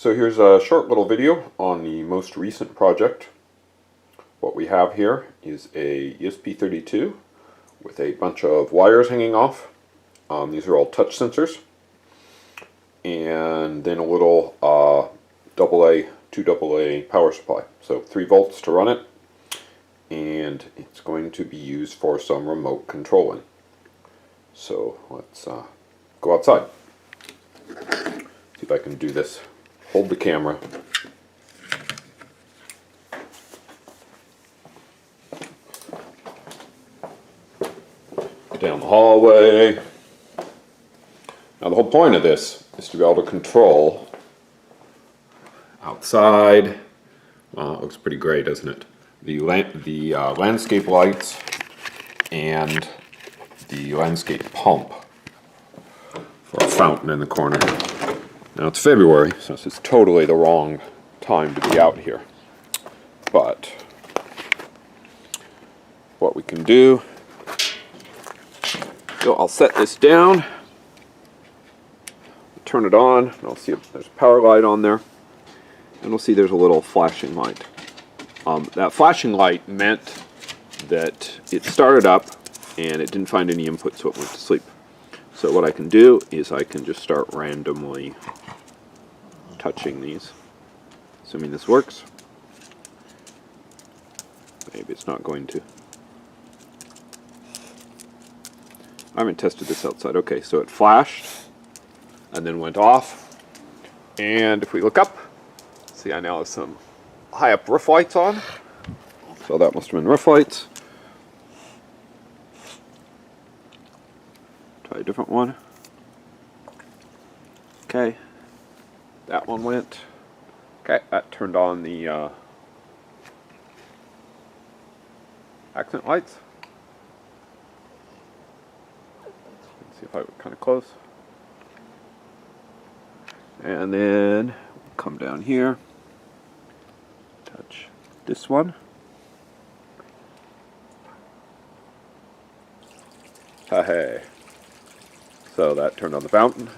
So here's a short little video on the most recent project. What we have here is a ESP32 with a bunch of wires hanging off. These are all touch sensors. And then a little AA, 2AA power supply. So 3 volts to run it. And it's going to be used for some remote controlling. So let's go outside. See if I can do this. Hold the camera. Down the hallway. Now the whole point of this is to be able to control outside. Well, it looks pretty gray, doesn't it? The landscape lights and the landscape pump for a fountain in the corner. Now it's February, so this is totally the wrong time to be out here. But what we can do, so I'll set this down, turn it on, and I'll see if there's a power light on there, and we'll see there's a little flashing light. That flashing light meant that it started up and it didn't find any input, so it went to sleep. So what I can do is I can just start randomly touching these, assuming this works. Maybe it's not going to. I haven't tested this outside. Okay, so it flashed and then went off. And if we look up, see, I now have some high up roof lights on. So that must have been roof lights. Try a different one. Okay. That one went. Okay, that turned on the accent lights. Let's see if I would kind of close. And then come down here. Touch this one. Hey. So that turned on the fountain.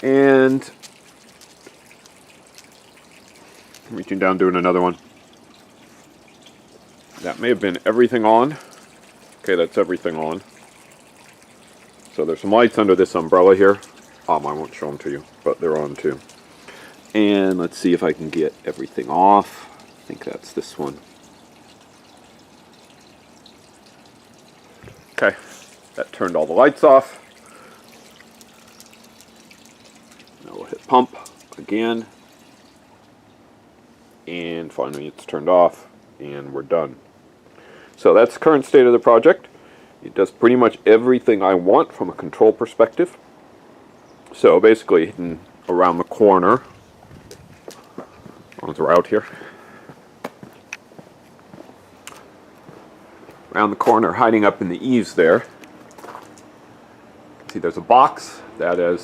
And reaching down, doing another one. That may have been everything on. Okay, that's everything on. So there's some lights under this umbrella here. I won't show them to you, but they're on too. And let's see if I can get everything off. I think that's this one. Okay, that turned all the lights off. Now we'll hit pump again. And finally it's turned off and we're done. So that's the current state of the project. It does pretty much everything I want from a control perspective. So basically hidden around the corner, as long as we're out here, around the corner, hiding up in the eaves there. See, there's a box that is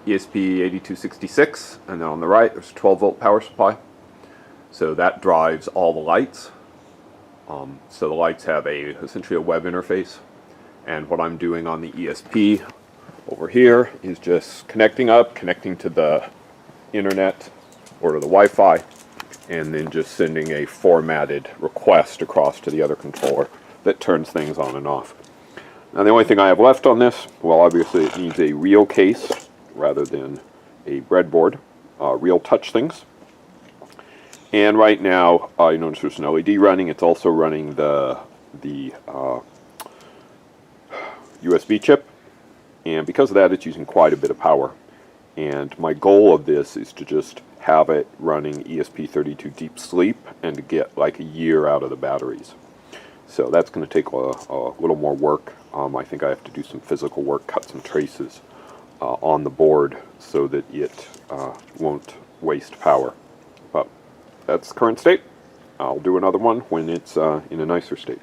ESP3266, and then on the right there's a 12-volt power supply. So that drives all the lights. So the lights have essentially a web interface, and what I'm doing on the ESP over here is just connecting to the internet or to the Wi-Fi, and then just sending a formatted request across to the other controller that turns things on and off. Now the only thing I have left on this, well, obviously it needs a real case rather than a breadboard, real touch things. And right now, you notice there's an LED running. It's also running the USB chip, and because of that, it's using quite a bit of power. And my goal of this is to just have it running ESP32 Deep Sleep and to get like a year out of the batteries. So that's going to take a little more work. I think I have to do some physical work, cut some traces on the board so that it won't waste power. But that's the current state. I'll do another one when it's in a nicer state.